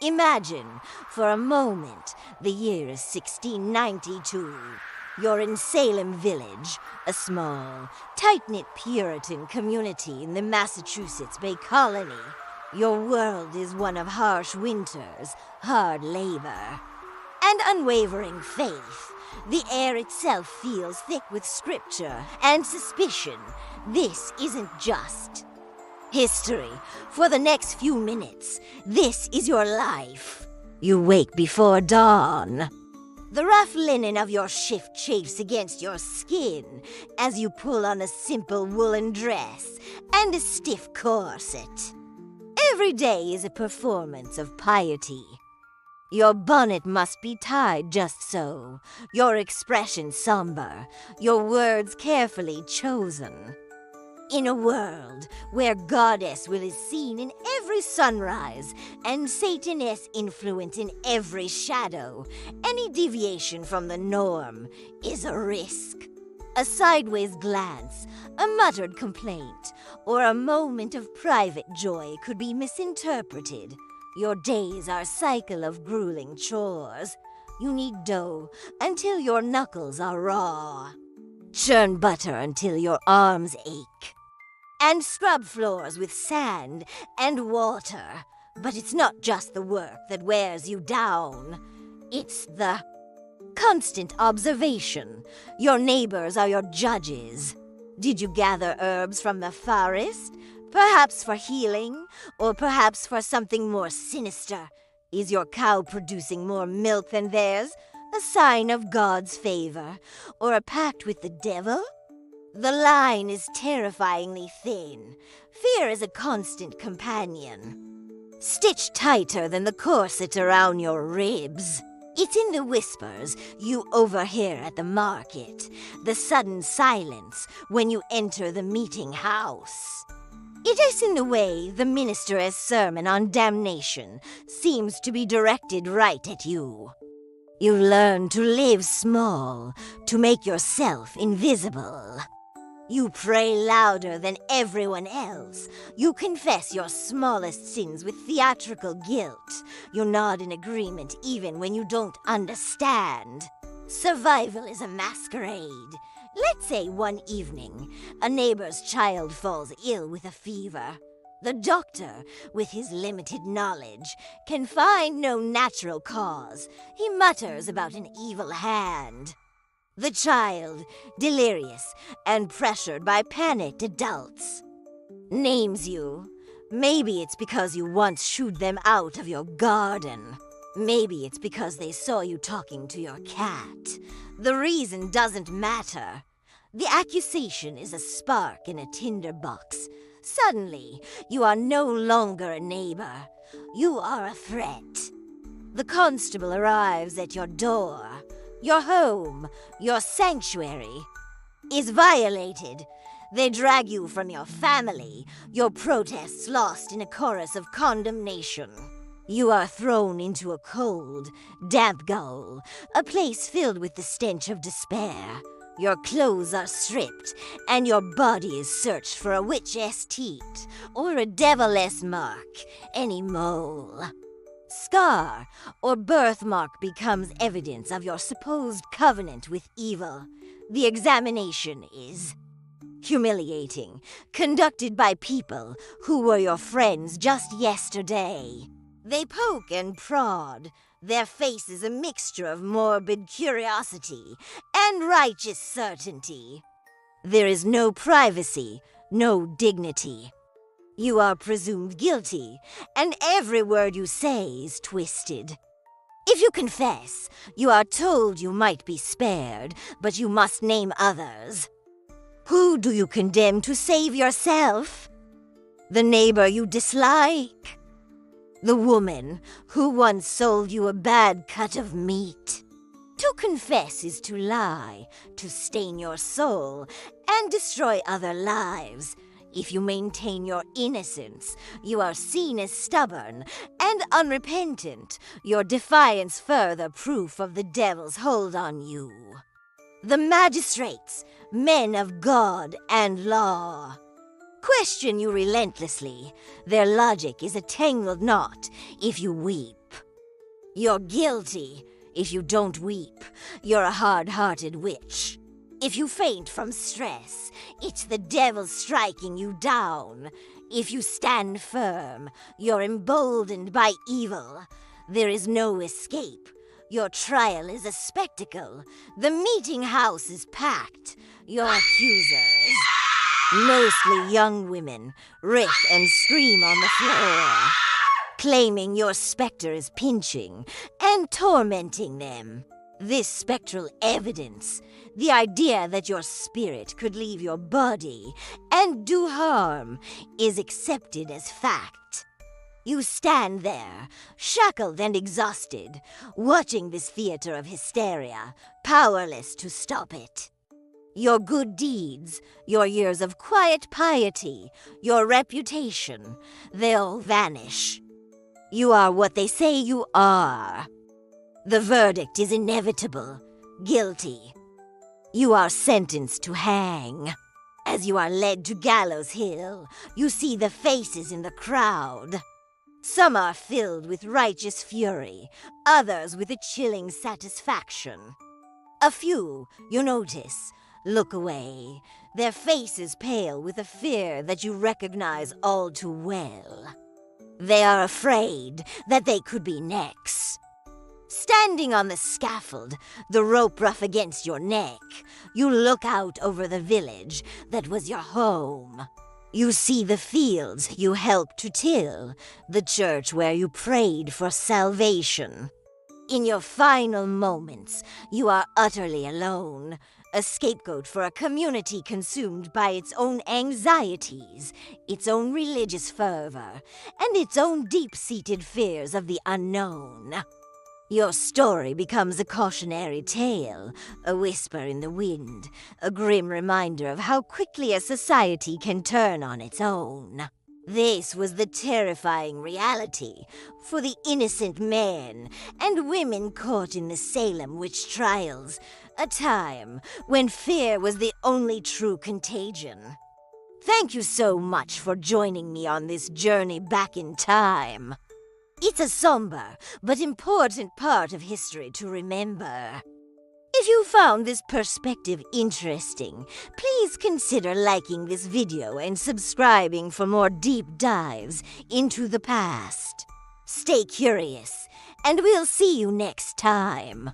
Imagine, for a moment, the year is 1692. You're in Salem Village, a small, tight-knit Puritan community in the Massachusetts Bay Colony. Your world is one of harsh winters, hard labor, and unwavering faith. The air itself feels thick with scripture and suspicion. This isn't just history. For the next few minutes, this is your life. You wake before dawn. The rough linen of your shift chafes against your skin as you pull on a simple woolen dress and a stiff corset. Every day is a performance of piety. Your bonnet must be tied just so, your expression somber, your words carefully chosen. In a world where goddess will is seen in every sunrise and Sataness influence in every shadow, any deviation from the norm is a risk. A sideways glance, a muttered complaint, or a moment of private joy could be misinterpreted. Your days are a cycle of grueling chores. You knead dough until your knuckles are raw. Churn butter until your arms ache. And scrub floors with sand and water. But it's not just the work that wears you down. It's the constant observation. Your neighbors are your judges. Did you gather herbs from the forest? Perhaps for healing, or perhaps for something more sinister. Is your cow producing more milk than theirs? A sign of God's favor, or a pact with the devil? The line is terrifyingly thin. Fear is a constant companion, stitched tighter than the corset around your ribs. It's in the whispers you overhear at the market, the sudden silence when you enter the meeting house. It is in the way the minister's sermon on damnation seems to be directed right at you. You learn to live small, to make yourself invisible. You pray louder than everyone else. You confess your smallest sins with theatrical guilt. You nod in agreement even when you don't understand. Survival is a masquerade. Let's say one evening, a neighbor's child falls ill with a fever. The doctor, with his limited knowledge, can find no natural cause. He mutters about an evil hand. The child, delirious and pressured by panicked adults, names you. Maybe it's because you once shooed them out of your garden. Maybe it's because they saw you talking to your cat. The reason doesn't matter. The accusation is a spark in a tinderbox. Suddenly, you are no longer a neighbor. You are a threat. The constable arrives at your door. Your home, your sanctuary, is violated. They drag you from your family, your protests lost in a chorus of condemnation. You are thrown into a cold, damp gaol, a place filled with the stench of despair. Your clothes are stripped, and your body is searched for a witch's teat, or a devil-esque mark, any mole. Scar or birthmark becomes evidence of your supposed covenant with evil. The examination is humiliating, conducted by people who were your friends just yesterday. They poke and prod. Their face is a mixture of morbid curiosity and righteous certainty. There is no privacy, no dignity. You are presumed guilty, and every word you say is twisted. If you confess, you are told you might be spared, but you must name others. Who do you condemn to save yourself? The neighbor you dislike? The woman who once sold you a bad cut of meat? To confess is to lie, to stain your soul, and destroy other lives. If you maintain your innocence, you are seen as stubborn and unrepentant, your defiance further proof of the devil's hold on you. The magistrates, men of God and law, question you relentlessly. Their logic is a tangled knot if you weep. You're guilty. If you don't weep, you're a hard-hearted witch. If you faint from stress, it's the devil striking you down. If you stand firm, you're emboldened by evil. There is no escape. Your trial is a spectacle. The meeting house is packed. Your accusers, mostly young women, riff and scream on the floor, claiming your specter is pinching and tormenting them. This spectral evidence, the idea that your spirit could leave your body and do harm, is accepted as fact. You stand there, shackled and exhausted, watching this theater of hysteria, powerless to stop it. Your good deeds, your years of quiet piety, your reputation, they all vanish. You are what they say you are. The verdict is inevitable. Guilty. You are sentenced to hang. As you are led to Gallows Hill, you see the faces in the crowd. Some are filled with righteous fury, others with a chilling satisfaction. A few, you notice, look away, their faces pale with a fear that you recognize all too well. They are afraid that they could be next. Standing on the scaffold, the rope rough against your neck, you look out over the village that was your home. You see the fields you helped to till, the church where you prayed for salvation. In your final moments, you are utterly alone, a scapegoat for a community consumed by its own anxieties, its own religious fervor, and its own deep-seated fears of the unknown. Your story becomes a cautionary tale, a whisper in the wind, a grim reminder of how quickly a society can turn on its own. This was the terrifying reality for the innocent men and women caught in the Salem witch trials, a time when fear was the only true contagion. Thank you so much for joining me on this journey back in time. It's a somber but important part of history to remember. If you found this perspective interesting, please consider liking this video and subscribing for more deep dives into the past. Stay curious, and we'll see you next time.